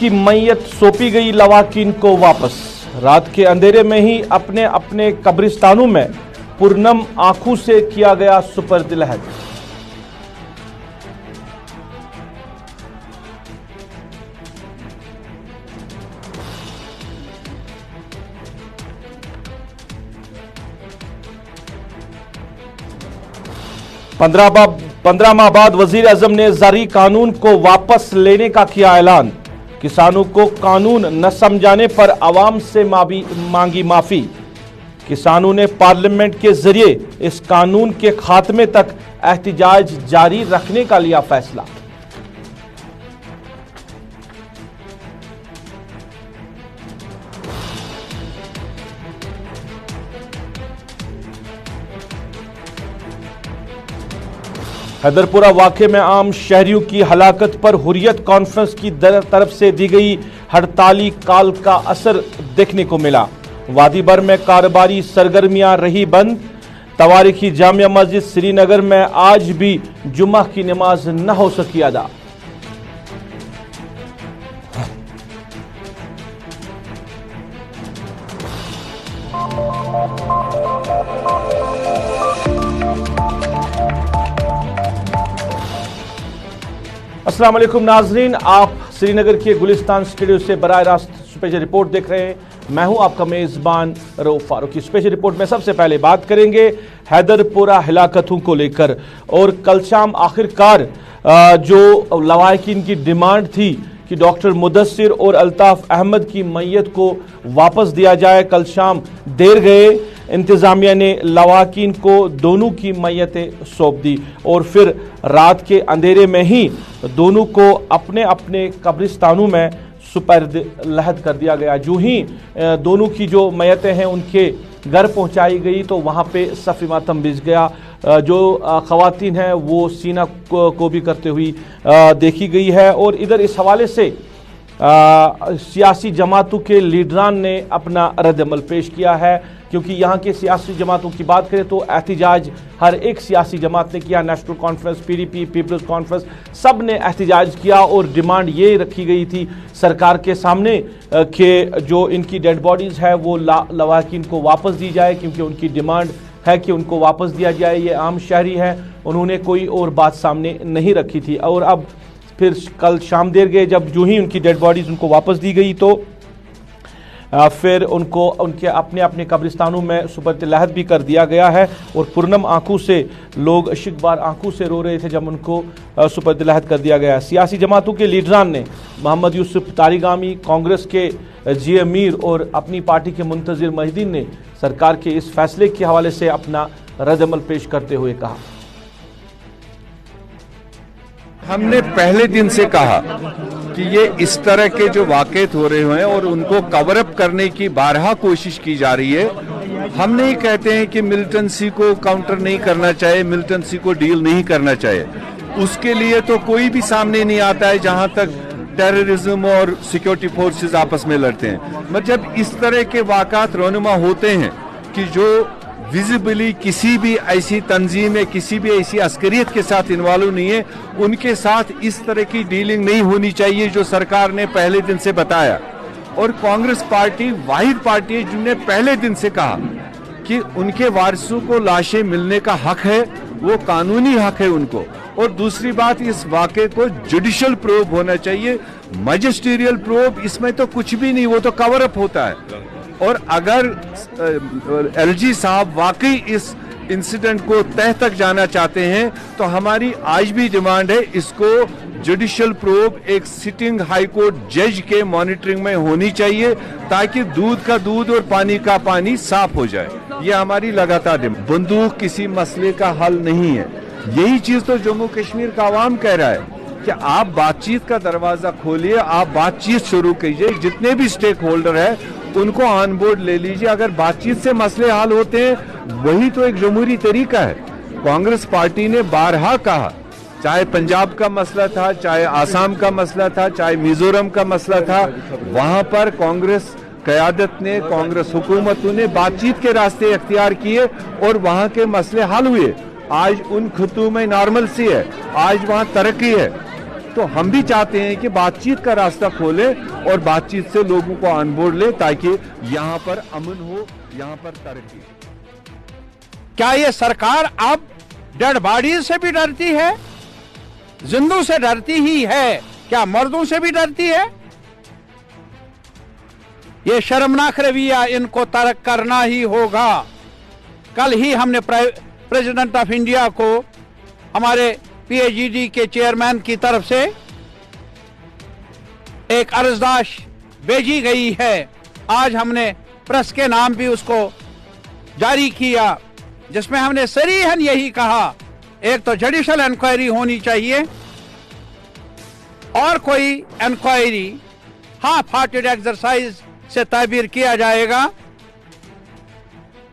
की मैयत सौंपी गई लवाकिन को वापस। रात के अंधेरे में ही अपने अपने कब्रिस्तानों में पुरनम आंखों से किया गया सुपर्द लहद। पंद्रह माह बाद वजीर आजम ने जारी कानून को वापस लेने का किया ऐलान। किसानों को कानून न समझाने पर आवाम से मांगी माफी। किसानों ने पार्लियामेंट के जरिए इस कानून के खात्मे तक एहतजाज जारी रखने का लिया फैसला। हैदरपुरा वाक़े में आम शहरियों की हलाकत पर हुर्रियत कॉन्फ्रेंस की तरफ से दी गई हड़ताली कॉल का असर देखने को मिला। वादी भर में कारोबारी सरगर्मियां रही बंद। तवारीखी जामिया मस्जिद श्रीनगर में आज भी जुम्मा की नमाज न हो सकी अदा। अस्सलाम वालेकुम नाजरीन, आप श्रीनगर के गुलिस्तान स्टूडियो से बराह रास्त स्पेशल रिपोर्ट देख रहे हैं। मैं हूं आपका मेजबान रऊफ फारूकी। स्पेशल रिपोर्ट में सबसे पहले बात करेंगे हैदरपुरा हिलाकतों को लेकर। और कल शाम आखिरकार जो लवाकिन की डिमांड थी कि डॉक्टर मुदस्सिर और अल्ताफ अहमद की मैयत को वापस दिया जाए, कल शाम देर गए इंतजामिया ने लवाकिन को दोनों की मैयतें सौंप दी और फिर रात के अंधेरे में ही दोनों को अपने अपने कब्रिस्तानों में सुपर्द लहद कर दिया गया। जो ही दोनों की जो मैयतें हैं उनके घर पहुंचाई गई तो वहां पे सफ़ी मातम बिछ गया। जो ख़वातीन हैं वो सीना को भी करते हुई देखी गई है। और इधर इस हवाले से सियासी जमातों के लीडरान ने अपना रद्द-ए-अमल पेश किया है, क्योंकि यहाँ के सियासी जमातों की बात करें तो एहतजाज हर एक सियासी जमात ने किया। नेशनल कॉन्फ्रेंस, पीडीपी, पीपल्स कॉन्फ्रेंस, सब ने एहतजाज किया और डिमांड ये रखी गई थी सरकार के सामने कि जो इनकी डेड बॉडीज़ है वो लवाकिन को वापस दी जाए, क्योंकि उनकी डिमांड है कि उनको वापस दिया जाए। ये आम शहरी है, उन्होंने कोई और बात सामने नहीं रखी थी। और अब फिर कल शाम देर गए, जब जो ही उनकी डेड बॉडीज़ उनको वापस दी गई तो फिर उनको उनके अपने अपने कब्रिस्तानों में सुपर्द लहद भी कर दिया गया है। और पुरनम आंखों से लोग शिकबार आंखों से रो रहे थे जब उनको सुपर्द लहद कर दिया गया। सियासी जमातों के लीडरान ने मोहम्मद यूसुफ तारिगामी, कांग्रेस के जी मीर और अपनी पार्टी के मुंतज़िर महिदीन ने सरकार के इस फैसले के हवाले से अपना रद्द-ए-अमल पेश करते हुए कहा, हमने पहले दिन से कहा कि ये इस तरह के जो वाक़यात हो रहे हैं और उनको कवर अप करने की बारहा कोशिश की जा रही है। हम नहीं कहते हैं कि मिलिटेंसी को काउंटर नहीं करना चाहिए, मिलिटेंसी को डील नहीं करना चाहिए। उसके लिए तो कोई भी सामने नहीं आता है जहां तक टेररिज्म और सिक्योरिटी फोर्सेस आपस में लड़ते हैं। मगर जब इस तरह के वाक़यात रोनुमा होते हैं कि जो विजिबली किसी भी ऐसी तंजीम में किसी भी ऐसी अस्करियत के साथ इन्वॉल्व नहीं है, उनके साथ इस तरह की डीलिंग नहीं होनी चाहिए जो सरकार ने पहले दिन से बताया। और कांग्रेस पार्टी वाहिद पार्टी है जिन्होंने पहले दिन से कहा कि उनके वारिसों को लाशें मिलने का हक है, वो कानूनी हक है उनको। और दूसरी बात, इस वाक़े को जुडिशियल प्रोब होना चाहिए, मैजिस्ट्रियल प्रोब इसमें तो कुछ भी नहीं, वो तो कवर अप होता है। और अगर एलजी साहब वाकई इस इंसिडेंट को तह तक जाना चाहते हैं तो हमारी आज भी डिमांड है, इसको जुडिशियल प्रोब एक सिटिंग हाई कोर्ट जज के मॉनिटरिंग में होनी चाहिए, ताकि दूध का दूध और पानी का पानी साफ हो जाए। ये हमारी लगातार डिमांड। बंदूक किसी मसले का हल नहीं है। यही चीज तो जम्मू कश्मीर का आवाम कह रहा है कि आप बातचीत का दरवाजा खोलिए, आप बातचीत शुरू कीजिए, जितने भी स्टेक होल्डर है उनको ऑन बोर्ड ले लीजिए। अगर बातचीत से मसले हल होते हैं वही तो एक जमहूरी तरीका है। कांग्रेस पार्टी ने बारहा कहा, चाहे पंजाब का मसला था, चाहे आसाम का मसला था, चाहे मिजोरम का मसला था, वहां पर कांग्रेस क़यादत ने, कांग्रेस हुकूमतों ने बातचीत के रास्ते अख्तियार किए और वहां के मसले हल हुए। आज उन खित्तों में नॉर्मल सी है, आज वहां तरक्की है। तो हम भी चाहते हैं कि बातचीत का रास्ता खोले और बातचीत से लोगों को ऑनबोर्ड ले, ताकि यहाँ पर अमन हो, यहाँ पर तरक्की। क्या ये सरकार अब डेड बॉडी से भी डरती है? जिंदों से डरती ही है, क्या मर्दों से भी डरती है? ये शर्मनाक रवैया इनको तर्क करना ही होगा। कल ही हमने प्रेसिडेंट ऑफ इंडिया को हमारे पीएचईडी के चेयरमैन की तरफ से एक अर्जदाश भेजी गई है। आज हमने प्रेस के नाम भी उसको जारी किया, जिसमें हमने सरीहन यही कहा, एक तो जुडिशियल इंक्वायरी होनी चाहिए और कोई इंक्वायरी हाफ हार्टेड एक्सरसाइज से ताबीर किया जाएगा।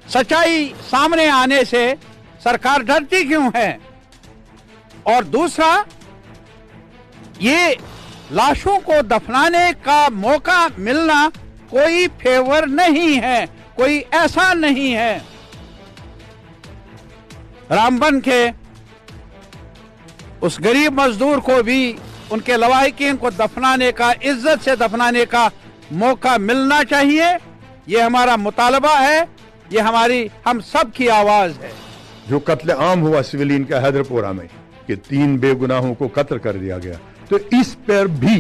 सच्चाई सामने आने से सरकार डरती क्यों है? और दूसरा, ये लाशों को दफनाने का मौका मिलना कोई फेवर नहीं है, कोई ऐसा नहीं है। रामबन के उस गरीब मजदूर को भी उनके लवाहिकीन को दफनाने का, इज्जत से दफनाने का मौका मिलना चाहिए। ये हमारा मुतालबा है, ये हमारी हम सब की आवाज है। जो कत्ल आम हुआ सिविलियन का हैदरपुरा में कि 3 बेगुनाहों को कत्ल कर दिया गया, तो इस पर भी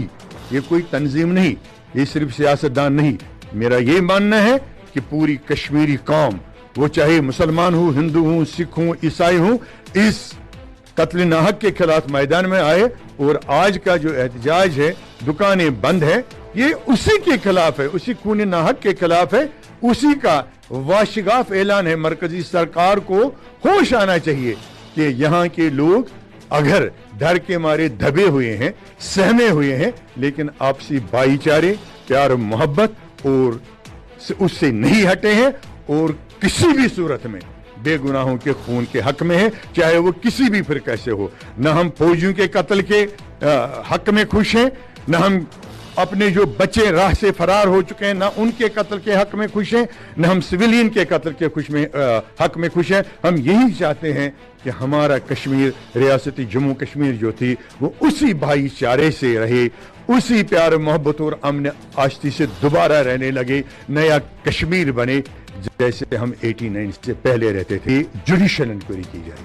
ये कोई तंजीम नहीं, ये सिर्फ सियासतदान नहीं, मेरा ये मानना है कि पूरी कश्मीरी कौम, वो चाहे मुसलमान हो, हिंदू हो, सिख हो, ईसाई हो, इस कत्ल नाहक के खिलाफ मैदान में आए। और आज का जो एहतजाज है, दुकानें बंद है, ये उसी के खिलाफ है, उसी खून नाहक के खिलाफ है, उसी का वाशिगाफ ऐलान है। मरकजी सरकार को होश आना चाहिए कि यहाँ के लोग अगर डर के मारे दबे हुए हैं, सहमे हुए हैं, लेकिन आपसी भाईचारे, प्यार, मोहब्बत और उससे नहीं हटे हैं और किसी भी सूरत में बेगुनाहों के खून के हक में है, चाहे वो किसी भी फिर कैसे हो। न हम फौजियों के कत्ल के हक में खुश हैं, न हम अपने जो बच्चे राह से फरार हो चुके हैं, न उनके कत्ल के हक में खुश हैं, न हम सिविलियन के कत्ल के हक में खुश हैं। हम यही चाहते हैं कि हमारा कश्मीर, रियासती जम्मू कश्मीर जो थी, वो उसी भाईचारे से रहे, उसी प्यार, मोहब्बत और अमन आश्ती से दोबारा रहने लगे, नया कश्मीर बने जैसे हम 89 से पहले रहते थे। जुडिशियल इंक्वायरी की जाए,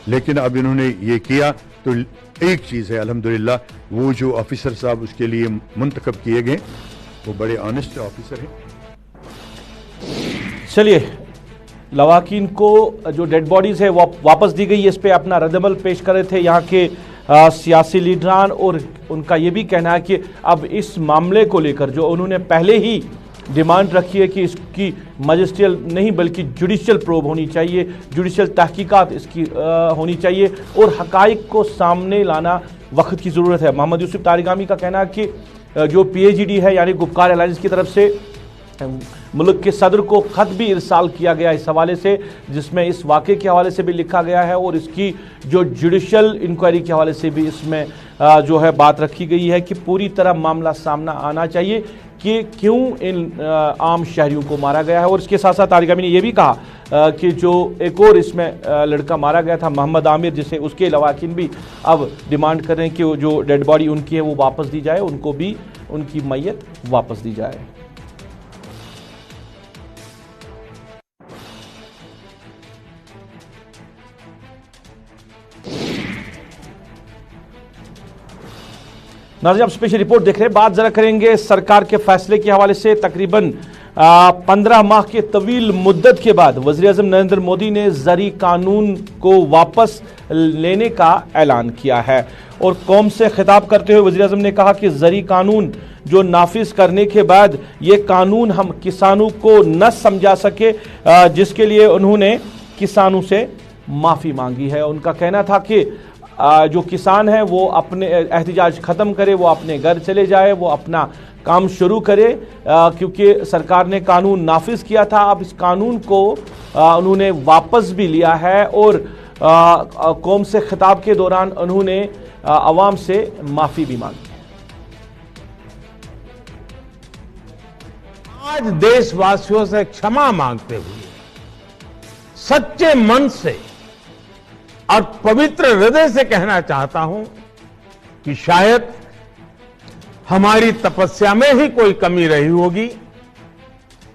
लेकिन अब इन्होंने ये किया तो एक चीज है, अल्हम्दुलिल्लाह, वो जो ऑफिसर साहब उसके लिए मुंतखब किए गए, वो बड़े ऑनेस्ट ऑफिसर हैं। चलिए, लवाकिन को जो डेड बॉडीज है वो वापस दी गई, इस पे अपना रद्दअमल पेश कर रहे थे यहाँ के सियासी लीडरान, और उनका ये भी कहना है कि अब इस मामले को लेकर जो उन्होंने पहले ही डिमांड रखी है कि इसकी मजिस्ट्रियल नहीं बल्कि जुडिशियल प्रोब होनी चाहिए, जुडिशियल तहकीकात इसकी होनी चाहिए और हकाइक को सामने लाना वक्त की ज़रूरत है। मोहम्मद यूसुफ तारिगामी का कहना है कि जो पीएचईडी है यानी गुपकार अलायंस की तरफ से मुल्क के सदर को खत भी इरसाल किया गया इस हवाले से, जिसमें इस वाक़े के हवाले से भी लिखा गया है और इसकी जो जुडिशियल इंक्वायरी के हवाले से भी इसमें जो है बात रखी गई है कि पूरी तरह मामला सामना आना चाहिए कि क्यों इन आम शहरियों को मारा गया है। और इसके साथ साथ तारिगामी ने यह भी कहा कि जो एक और इसमें लड़का मारा गया था मोहम्मद आमिर, जिसे उसके लवाकिन भी अब डिमांड कर रहे हैं कि वो जो डेड बॉडी उनकी है वो वापस दी जाए, उनको भी उनकी मैयत वापस दी जाए। नाज़रीन, आप स्पेशल रिपोर्ट देख रहे हैं। बात जरा करेंगे सरकार के फैसले के हवाले से। तकरीबन 15 माह के तवील मुद्दत के बाद वज़ीर-ए-आज़म नरेंद्र मोदी ने ज़री कानून को वापस लेने का ऐलान किया है और कौम से खिताब करते हुए वज़ीर-ए-आज़म ने कहा कि ज़री कानून जो नाफिज करने के बाद ये कानून हम किसानों को न समझा सके, जिसके लिए उन्होंने किसानों से माफ़ी मांगी है। उनका कहना था कि जो किसान है वो अपने एहतिजाज ख़त्म करे, वो अपने घर चले जाए, वो अपना काम शुरू करे, क्योंकि सरकार ने कानून नाफिज किया था। अब इस कानून को उन्होंने वापस भी लिया है और कौम से खिताब के दौरान उन्होंने अवाम से माफ़ी भी मांगी है। आज देशवासियों से क्षमा मांगते हुए सच्चे मन से और पवित्र हृदय से कहना चाहता हूं कि शायद हमारी तपस्या में ही कोई कमी रही होगी,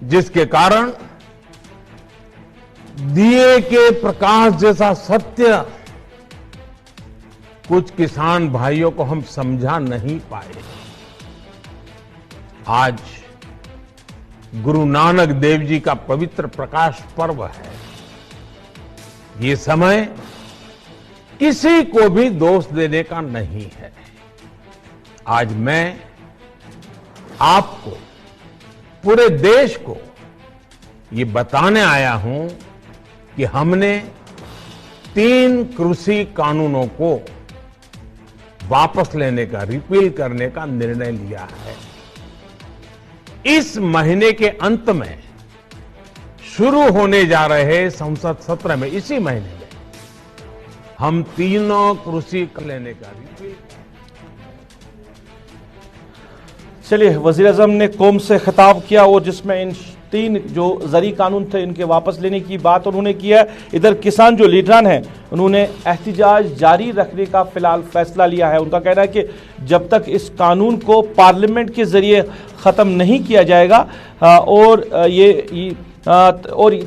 जिसके कारण दिए के प्रकाश जैसा सत्य कुछ किसान भाइयों को हम समझा नहीं पाए। आज गुरु नानक देव जी का पवित्र प्रकाश पर्व है। ये समय किसी को भी दोष देने का नहीं है। आज मैं आपको, पूरे देश को ये बताने आया हूं कि हमने 3 कृषि कानूनों को वापस लेने का, रिपील करने का निर्णय लिया है। इस महीने के अंत में शुरू होने जा रहे संसद सत्र में, इसी महीने में हम 3 कृषि लेने का रिपील। चलिए, वजीर आजम ने कौम से खिताब किया और जिसमें इन 3 जो जरी कानून थे इनके वापस लेने की बात उन्होंने की है। इधर किसान जो लीडरान हैं उन्होंने एहतिजाज जारी रखने का फिलहाल फैसला लिया है। उनका कहना है कि जब तक इस कानून को पार्लियामेंट के जरिए ख़त्म नहीं किया जाएगा और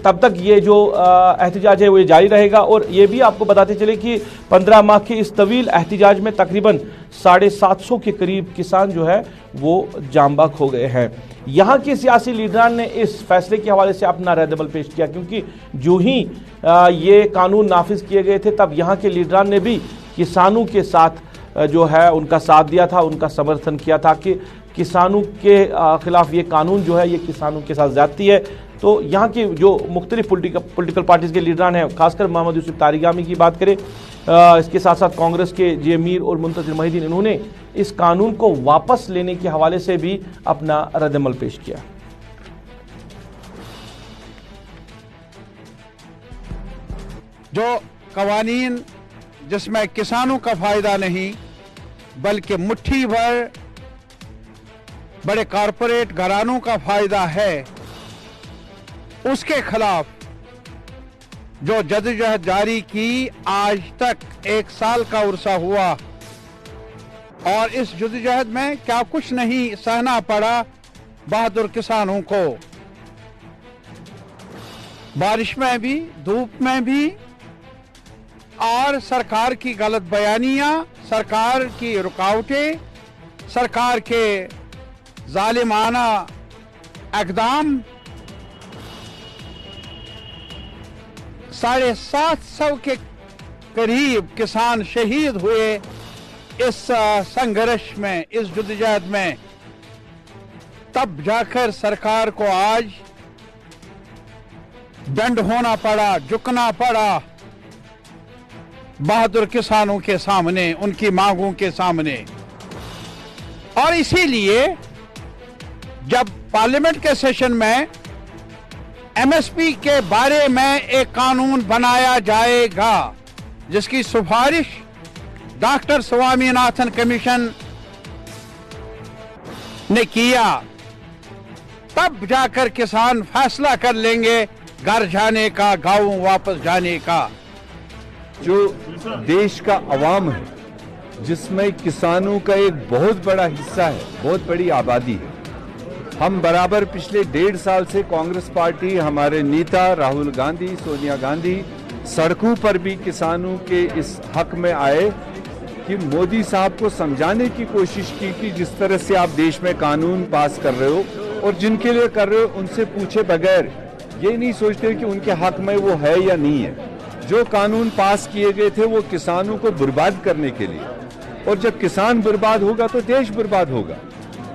तब तक ये जो एहतिजाज है वो जारी रहेगा। और ये भी आपको बताते चले कि 15 माह के इस तवील एहतिजाज में तकरीबन 750 के करीब किसान जो है वो जांबाक हो गए हैं। यहाँ के सियासी लीडरान ने इस फैसले के हवाले से अपना रद्द-ए-अमल पेश किया, क्योंकि जो ही ये कानून नाफिज किए गए थे तब यहाँ के लीडरान ने भी किसानों के साथ जो है उनका साथ दिया था, उनका समर्थन किया था कि किसानों के खिलाफ ये कानून जो है ये किसानों के साथ ज्यादती है। तो यहाँ के जो मुख्तलिफ पॉलिटिकल पार्टीज के लीडरान हैं, खासकर मोहम्मद यूसुफ तारिगामी की बात करें, इसके साथ साथ कांग्रेस के जे मीर और मुंतजिर मोहिद्दीन, इन्होंने इस कानून को वापस लेने के हवाले से भी अपना रद्द-ए-अमल पेश किया। जो कवानीन जिसमें किसानों का फायदा नहीं बल्कि मुट्ठी भर बड़े कारपोरेट घरानों का फायदा है, उसके खिलाफ जो जदोजहद जारी की, आज तक 1 साल का उर्सा हुआ और इस जदोजहद में क्या कुछ नहीं सहना पड़ा बहादुर किसानों को। बारिश में भी, धूप में भी, और सरकार की गलत बयानियां, सरकार की रुकावटें, सरकार के जालिमाना इक़दाम, 750 के करीब किसान शहीद हुए इस संघर्ष में, इस जद्दोजहद में। तब जाकर सरकार को आज दंड होना पड़ा, झुकना पड़ा बहादुर किसानों के सामने, उनकी मांगों के सामने। और इसीलिए जब पार्लियामेंट के सेशन में एमएसपी के बारे में एक कानून बनाया जाएगा जिसकी सिफारिश डॉक्टर स्वामीनाथन कमीशन ने किया, तब जाकर किसान फैसला कर लेंगे घर जाने का, गांव वापस जाने का। जो देश का अवाम है, जिसमें किसानों का एक बहुत बड़ा हिस्सा है, बहुत बड़ी आबादी है, हम बराबर पिछले 1.5 साल से कांग्रेस पार्टी, हमारे नेता राहुल गांधी, सोनिया गांधी सड़कों पर भी किसानों के इस हक में आए कि मोदी साहब को समझाने की कोशिश की कि जिस तरह से आप देश में कानून पास कर रहे हो और जिनके लिए कर रहे हो उनसे पूछे बगैर ये नहीं सोचते कि उनके हक में वो है या नहीं है। जो कानून पास किए गए थे वो किसानों को बर्बाद करने के लिए, और जब किसान बर्बाद होगा तो देश बर्बाद होगा।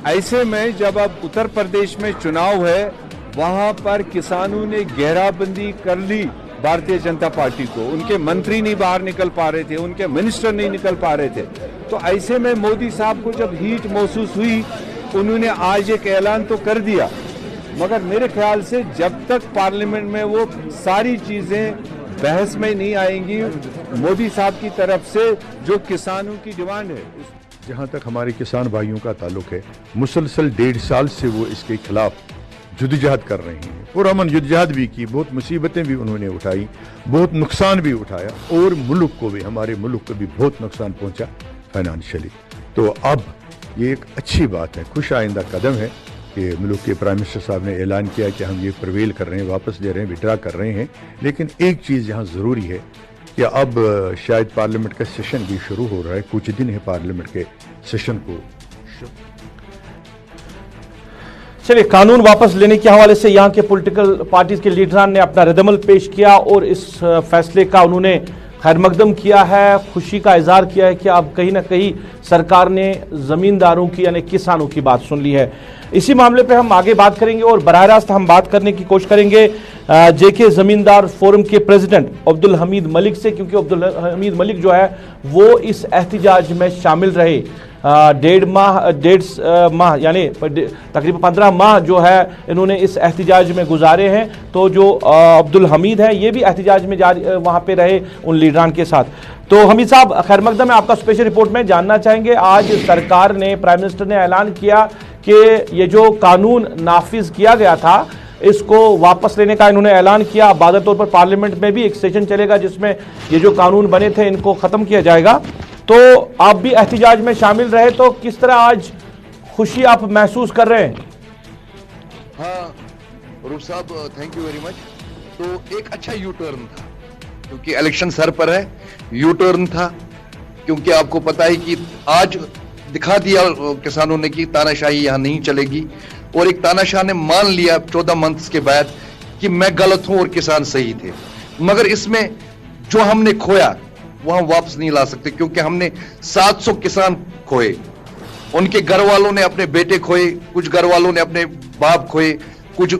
ऐसे में जब अब उत्तर प्रदेश में चुनाव है, वहां पर किसानों ने घेराबंदी कर ली भारतीय जनता पार्टी को, उनके मंत्री नहीं बाहर निकल पा रहे थे, उनके मिनिस्टर नहीं निकल पा रहे थे। तो ऐसे में मोदी साहब को जब हीट महसूस हुई, उन्होंने आज एक ऐलान तो कर दिया, मगर मेरे ख्याल से जब तक पार्लियामेंट में वो सारी चीजें बहस में नहीं आएंगी, मोदी साहब की तरफ से जो किसानों की डिमांड है, जहां तक हमारे किसान भाइयों का ताल्लुक है, मुसलसल 1.5 साल से वो इसके खिलाफ जद्दोजहद कर रहे हैं, पुरअमन जद्दोजहद भी की, बहुत मुसीबतें भी उन्होंने उठाई, बहुत नुकसान भी उठाया, और मुल्क को भी, हमारे मुल्क को भी बहुत नुकसान पहुंचा फाइनेंशियली। तो अब ये एक अच्छी बात है, खुश आइंदा कदम है कि मुल्क के प्राइम मिनिस्टर साहब ने ऐलान किया कि हम ये प्रवेल कर रहे हैं, वापस ले रहे हैं, विड्रा कर रहे हैं। लेकिन एक चीज़ यहाँ ज़रूरी है कि अब शायद पार्लियामेंट का सेशन भी शुरू हो रहा है, कुछ दिन है पार्लियामेंट के सेशन को। चलिए, कानून वापस लेने के हवाले से यहाँ के पॉलिटिकल पार्टीज के लीडरान ने अपना रद्दअमल पेश किया और इस फैसले का उन्होंने खैर मकदम किया है, खुशी का इजहार किया है कि अब कहीं ना कहीं सरकार ने जमींदारों की यानी किसानों की बात सुन ली है। इसी मामले पे हम आगे बात करेंगे और बराह रास्त हम बात करने की कोशिश करेंगे जेके जमींदार फोरम के प्रेसिडेंट अब्दुल हमीद मलिक से, क्योंकि अब्दुल हमीद मलिक जो है वो इस एहतिजाज में शामिल रहे। डेढ़ माह यानी तकरीबन 15 माह जो है इन्होंने इस एहतिजाज में गुजारे हैं। तो जो अब्दुल हमीद है ये भी एहतिजाज में वहाँ पे रहे उन लीडरान के साथ। तो हमीद साहब, खैर मकदम में आपका स्पेशल रिपोर्ट में जानना चाहेंगे, आज सरकार ने, प्राइम मिनिस्टर ने ऐलान किया कि ये जो कानून नाफिज किया गया था इसको वापस लेने का इन्होंने ऐलान किया। बाकायदा तौर पर पार्लियामेंट में भी एक सेशन चलेगा जिसमें ये जो कानून बने थे इनको खत्म किया जाएगा। तो आप भी एहतिजाज में शामिल रहे, तो किस तरह आज खुशी आप महसूस कर रहे हैं? हाँ रूप साहब, थैंक यू वेरी मच। तो एक अच्छा यू टर्न था, क्योंकि इलेक्शन सर पर है, यू टर्न था, क्योंकि आपको पता है कि आज दिखा दिया किसानों ने कि तानाशाही यहां नहीं चलेगी, और एक तानाशाह ने मान लिया 14 मंथ्स के बाद कि मैं गलत हूं और किसान सही थे। मगर इसमें जो हमने खोया वो हम वापस नहीं ला सकते, क्योंकि हमने 700 किसान खोए, उनके घर वालों ने अपने बेटे खोए, कुछ घर वालों ने अपने बाप खोए, कुछ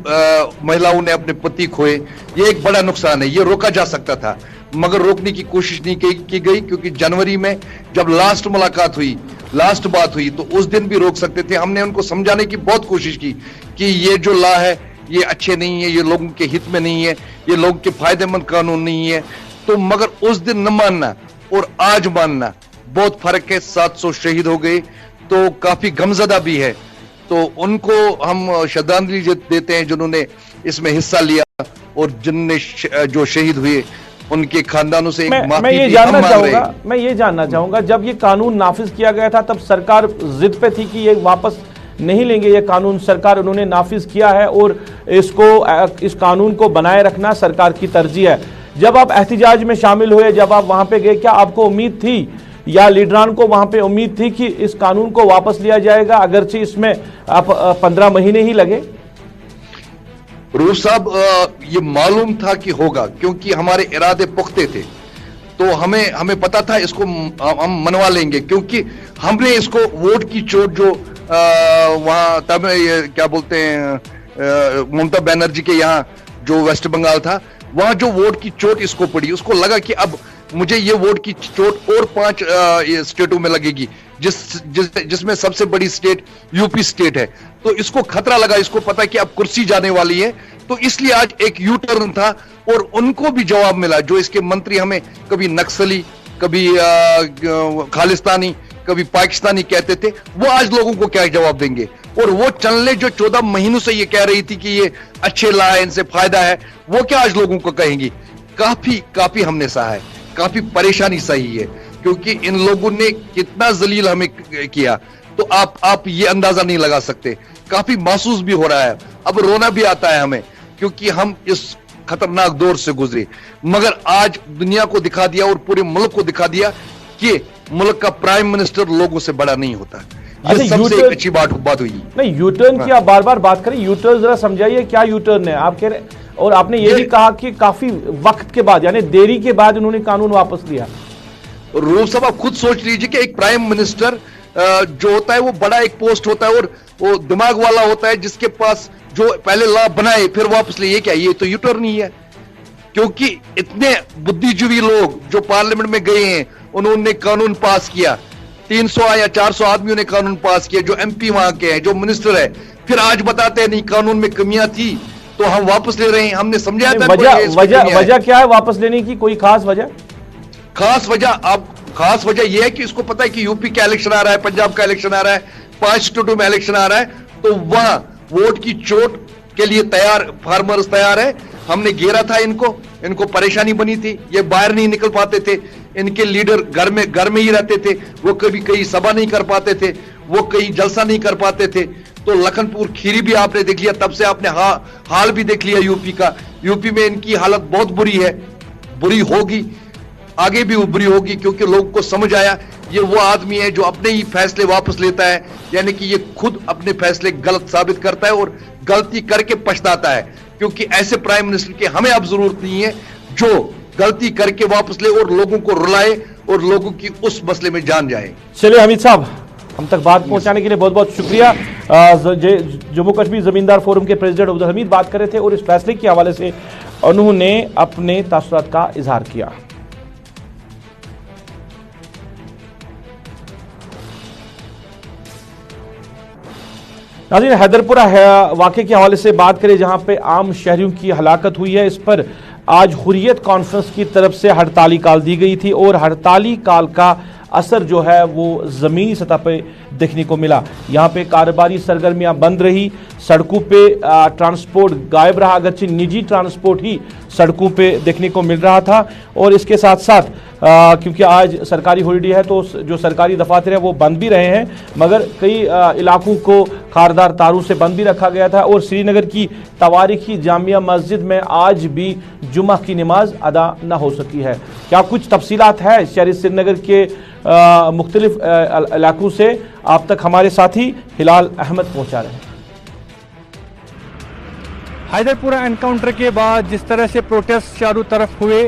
महिलाओं ने अपने पति खोए। ये एक बड़ा नुकसान है, ये रोका जा सकता था मगर रोकने की कोशिश नहीं की गई, क्योंकि जनवरी में जब लास्ट मुलाकात हुई, लास्ट बात हुई, तो उस दिन भी रोक सकते थे। हमने उनको समझाने की बहुत कोशिश की कि ये जो लॉ है ये अच्छे नहीं है, ये लोगों के हित में नहीं है, ये लोगों के फायदेमंद कानून नहीं है। तो मगर उस दिन न मानना और आज मानना बहुत फर्क है। 700 शहीद हो गए, तो काफी गमजदा भी है। तो उनको हम श्रद्धांजलि देते हैं जिन्होंने इसमें हिस्सा लिया, और जिनने जो शहीद हुए उनके खानदानों से मैं ये जानना चाहूंगा जब ये कानून नाफिज किया गया था तब सरकार जिद पे थी कि ये वापस नहीं लेंगे ये कानून। सरकार उन्होंने नाफिज किया है और इस कानून को बनाए रखना सरकार की तरजीह है। जब आप एहतिजाज में शामिल हुए, जब आप वहां पे गए, क्या आपको उम्मीद थी या लीडरान को वहां पे उम्मीद थी कि इस कानून को वापस लिया जाएगा, अगरचे इसमें आप 15 महीने ही लगे? रूफ साहब, ये मालूम था कि होगा, क्योंकि हमारे इरादे पुख्ते थे। तो हमें पता था इसको हम मनवा लेंगे, क्योंकि हमने इसको वोट की चोट जो वहां तब क्या बोलते हैं ममता बनर्जी के यहाँ जो वेस्ट बंगाल था, वहां जो वोट की चोट इसको पड़ी, उसको लगा कि अब मुझे ये वोट की चोट और 5 स्टेटों में लगेगी, जिसमें सबसे बड़ी स्टेट यूपी स्टेट है। तो इसको खतरा लगा, इसको पता कि अब कुर्सी जाने वाली है। तो इसलिए आज एक यू टर्न था और उनको भी जवाब मिला। जो इसके मंत्री हमें कभी नक्सली, कभी खालिस्तानी, कभी पाकिस्तानी कहते थे, वो आज लोगों को क्या जवाब देंगे? और वो चलने जो 14 महीनों से ये कह रही थी कि ये अच्छे ला है, इनसे फायदा है, वो क्या आज लोगों को कहेंगी? काफी हमने सहा है, काफी परेशानी सही है, क्योंकि इन लोगों ने कितना जलील हमें किया, तो आप ये अंदाजा नहीं लगा सकते। काफी महसूस भी हो रहा है, अब रोना भी आता है हमें, क्योंकि हम इस खतरनाक दौर से गुजरे। मगर आज दुनिया को दिखा दिया और पूरे मुल्क को दिखा दिया कि मुल्क का प्राइम मिनिस्टर लोगों से बड़ा नहीं होता। ये सबसे एक अच्छी बात हुई। नहीं, यूटर्न की आप बार बार बात करें, यूटर्न जरा समझाइए क्या यूटर्न है आप कह रहे? और आपने ये भी कहा कि काफी वक्त के बाद, यानी देरी के बाद उन्होंने कानून वापस लिया। रूप साहब, आप खुद सोच लीजिए कि एक प्राइम मिनिस्टर जो होता है वो बड़ा एक पोस्ट होता है और वो दिमाग वाला होता है, जिसके पास जो पहले लॉ बनाए फिर वापस ले। ये क्या, ये तो यूटर्न ही है, क्योंकि इतने बुद्धिजीवी लोग जो पार्लियामेंट में गए हैं, उन्होंने कानून पास किया, 300 या 400 आदमियों ने कानून पास किया, जो एमपी वहां के हैं, जो मिनिस्टर है, फिर आज बताते हैं नहीं कानून में कमियां थी तो हम वापस ले रहे हैं। हमने समझाया था वजह क्या है वापस लेने की? कोई खास वजह? खास वजह यह है कि इसको पता है कि यूपी का इलेक्शन आ रहा है, पंजाब का इलेक्शन आ रहा है, 5 स्टेटों में इलेक्शन आ रहा है, तो वहां वोट की चोट के लिए फार्मर्स तैयार है। हमने घेरा था इनको परेशानी बनी थी, ये बाहर नहीं निकल पाते थे, इनके लीडर घर में ही रहते थे, वो कभी कहीं सभा नहीं कर पाते थे, वो कहीं जलसा नहीं कर पाते थे। तो लखनपुर खीरी भी आपने देख लिया, तब से आपने हाल भी देख लिया यूपी का। यूपी में इनकी हालत बहुत बुरी है, बुरी होगी, आगे भी बुरी होगी, क्योंकि लोगों को समझ आया ये वो आदमी है जो अपने ही फैसले वापस लेता है, यानी कि ये खुद अपने फैसले गलत साबित करता है और गलती करके पछताता है। क्योंकि ऐसे प्राइम मिनिस्टर की हमें अब जरूरत नहीं है जो गलती करके वापस ले और लोगों को रुलाए और लोगों की उस मसले में जान जाए। चलिए हमीद साहब, हम तक बात पहुंचाने के लिए बहुत बहुत शुक्रिया। जम्मू कश्मीर जमींदार फोरम के प्रेसिडेंट अब्दुल हमीद बात कर रहे थे और इस फैसले के हवाले से उन्होंने अपने तासुरात का इजहार किया। नाज़रीन, हैदरपुरा वाक़े के हवाले से बात करें जहां पे आम शहरियों की हलाकत हुई है, इस पर आज हुर्रियत कॉन्फ्रेंस की तरफ से हड़ताली कॉल दी गई थी और हड़ताली कॉल का असर जो है वो ज़मीनी सतह पे देखने को मिला। यहाँ पे कारोबारी सरगर्मियाँ बंद रही, सड़कों पे ट्रांसपोर्ट गायब रहा, अगरचे निजी ट्रांसपोर्ट ही सड़कों पे देखने को मिल रहा था। और इसके साथ साथ क्योंकि आज सरकारी हॉलीडे है तो जो सरकारी दफातर है वो बंद भी रहे हैं, मगर कई इलाकों को खारदार तारों से बंद भी रखा गया था। और श्रीनगर की तवारीखी जामिया मस्जिद में आज भी जुमा की नमाज अदा न हो सकी है। क्या कुछ तफसीलात है शहर श्रीनगर के मुख्तलिफ इलाकों से, आप तक हमारे साथी हिलाल अहमद पहुंचा रहे हैं। हैदरपुरा एनकाउंटर के बाद जिस तरह से प्रोटेस्ट चारों तरफ हुए,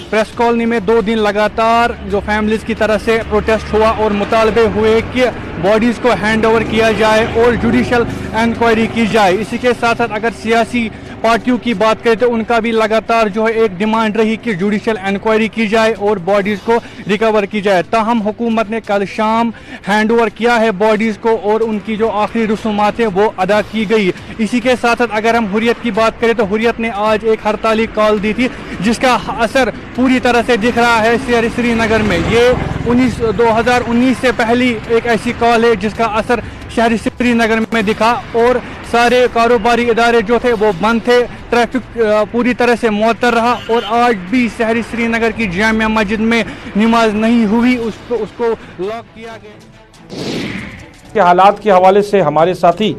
प्रेस कॉलोनी में 2 दिन लगातार जो फैमिलीज की तरफ से प्रोटेस्ट हुआ और मुतालबे हुए कि बॉडीज़ को हैंड ओवर किया जाए और जुडिशल इंक्वायरी की जाए। इसी के साथ साथ अगर सियासी पार्टियों की बात करें तो उनका भी लगातार जो है एक डिमांड रही कि जुडिशल इंक्वायरी की जाए और बॉडीज़ को रिकवर की जाए। ताहम हुकूमत ने कल शाम हैंड ओवर किया है बॉडीज़ को और उनकी जो आखिरी रसूमात है वो अदा की गई। इसी के साथ साथ अगर हम हुर्रियत की बात करें तो हुर्रियत ने आज एक हड़ताली कॉल दी थी जिसका असर पूरी तरह से दिख रहा है शहर श्रीनगर में। ये 2019 से पहली एक ऐसी कॉल है जिसका असर शहर श्रीनगर में दिखा और सारे कारोबारी इदारे जो थे वो बंद थे, ट्रैफिक पूरी तरह से मुअत्तल रहा और आज भी शहर श्रीनगर की जामिया मस्जिद में नमाज नहीं हुई, उसको लॉक किया गया। के हालात के हवाले से हमारे साथी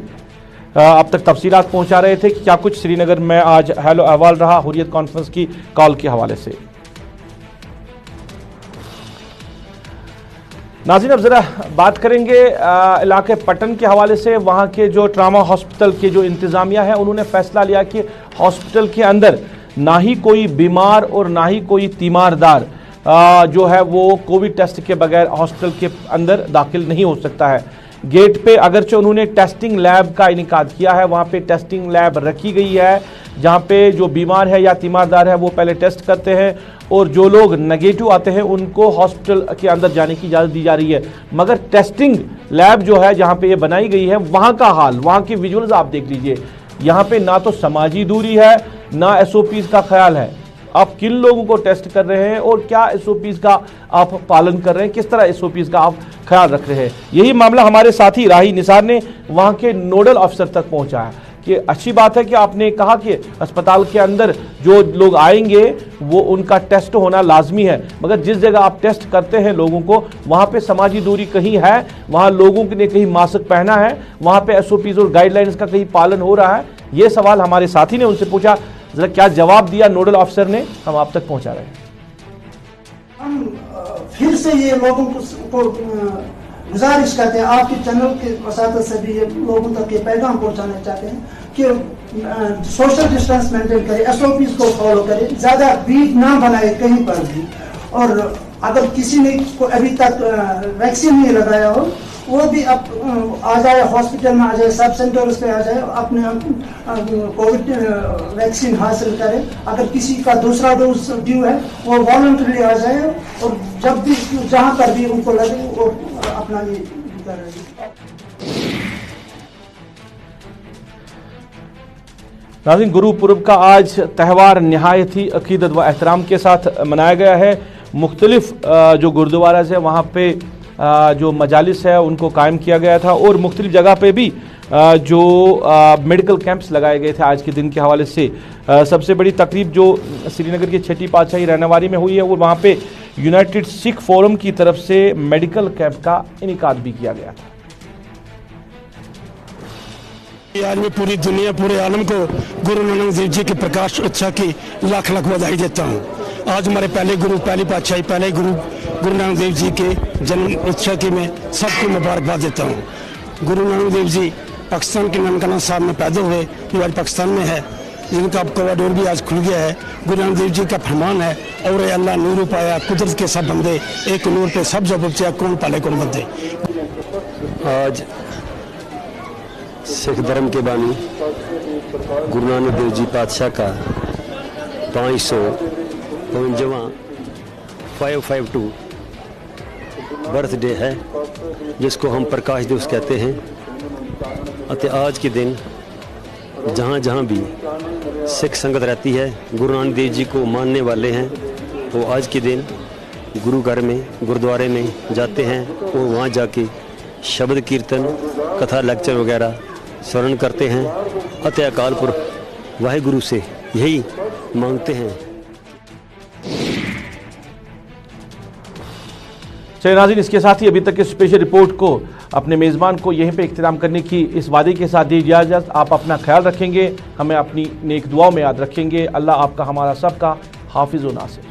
अब तक तफसीलात पहुंचा रहे थे कि क्या कुछ श्रीनगर में आज हालो अहवाल रहा हुर्रियत कॉन्फ्रेंस की कॉल के हवाले से। नाज़रीन, अब ज़रा बात करेंगे इलाके पटन के हवाले से। वहाँ के जो ट्रामा हॉस्पिटल के जो इंतज़ामिया है उन्होंने फ़ैसला लिया कि हॉस्पिटल के अंदर ना ही कोई बीमार और ना ही कोई तीमारदार जो है वो कोविड टेस्ट के बगैर हॉस्पिटल के अंदर दाखिल नहीं हो सकता है। गेट पे अगरचे उन्होंने टेस्टिंग लैब का इनेकाद किया है, वहाँ पे टेस्टिंग लैब रखी गई है जहाँ पे जो बीमार है या तीमारदार है वो पहले टेस्ट करते हैं और जो लोग नेगेटिव आते हैं उनको हॉस्पिटल के अंदर जाने की इजाज़त दी जा रही है। मगर टेस्टिंग लैब जो है जहाँ पे ये बनाई गई है वहाँ का हाल, वहाँ के विजुअल्स आप देख लीजिए। यहाँ पे ना तो समाजी दूरी है ना SOPs का ख्याल है। आप किन लोगों को टेस्ट कर रहे हैं और क्या SOPs का आप पालन कर रहे हैं, किस तरह SOPs का आप ख्याल रख रहे हैं। यही मामला हमारे साथी राही निसार ने वहाँ के नोडल अफसर तक पहुँचा है कि अच्छी बात है कि आपने कहा कि अस्पताल के अंदर जो लोग आएंगे वो उनका टेस्ट होना लाजमी है, मगर जिस जगह आप टेस्ट करते हैं लोगों को वहाँ पे समाजी दूरी कहीं है, वहाँ लोगों ने कहीं मास्क पहना है, वहाँ पे SOPs और गाइडलाइंस का कहीं पालन हो रहा है। ये सवाल हमारे साथी ने उनसे पूछा, जरा क्या जवाब दिया नोडल अफसर ने, हम आप तक पहुँचा रहे हैं। हम फिर से ये लोगों को गुजारिश करते हैं, आपके चैनल के वसातत से भी ये लोगों तक ये पैगाम पहुंचाना चाहते हैं कि सोशल डिस्टेंस मेंटेन करें, SOPs को फॉलो करें, ज़्यादा भीड़ ना बनाए कहीं पर भी। और अगर किसी ने अभी तक वैक्सीन नहीं लगाया हो वो भी अब आ जाए, हॉस्पिटल में आ जाए, सब सेंटर्स पे आ जाए, अपने कोविड वैक्सीन हासिल करे। अगर किसी का दूसरा डोज ड्यू है वो वॉलंटरी आ जाए और जब भी जहाँ पर भी उनको लगे वो अपना ये करें। नाज़रीन, गुरु पुरब का आज त्यौहार निहायत ही अकीदत व एहतराम के साथ मनाया गया है। मुख्तलिफ जो गुरुद्वारा है वहाँ पे जो मजालिस है उनको कायम किया गया था और मुख्तलिफ जगह पे भी जो मेडिकल कैंप्स लगाए गए थे आज के दिन के हवाले से। सबसे बड़ी तकरीब जो श्रीनगर की छठी पातशाही रहनवारी में हुई है वो वहाँ पे यूनाइटेड सिख फोरम की तरफ से मेडिकल कैंप का इनेकाद भी किया गया था। आज मैं पूरी दुनिया, पूरे आलम को गुरु नानक देव जी के प्रकाश उत्सव की लाख लाख बधाई देता हूँ। आज हमारे पहले गुरु, पहली पातशाही, पहले गुरु नानक देव जी के जन्म उत्सव की मैं सबको मुबारकबाद देता हूँ। गुरु नानक देव जी पाकिस्तान के ननकाना साहब में पैदा हुए, जो आज पाकिस्तान में है, जिनका कॉरिडोर भी आज खुल गया है। गुरु नानक देव जी का फरमान है, और अल्लाह नूर पाया कुदरत के सब बंदे, एक नूर पे सब जब उपजा, कौन पाले कौन बंदे। आज सिख धर्म के बानी गुरु नानक देव जी पातशाह का 552 बर्थडे है, जिसको हम प्रकाश दिवस कहते हैं। अतः आज के दिन जहाँ जहाँ भी सिख संगत रहती है, गुरु नानक देव जी को मानने वाले हैं, वो आज के दिन गुरु घर में, गुरुद्वारे में जाते हैं और वहाँ जाके शब्द कीर्तन, कथा, लेक्चर वगैरह स्मरण करते हैं। अतः अकाल पुरख वाहिगुरु से यही मांगते हैं। चलिए नाज़रीन, इसके साथ ही अभी तक के स्पेशल रिपोर्ट को अपने मेज़बान को यहीं पे इख्तिताम करने की इस वादे के साथ दी इजाज़त। आप अपना ख्याल रखेंगे, हमें अपनी नेक दुआओं में याद रखेंगे। अल्लाह आपका, हमारा सबका हाफिज़ व नासिर।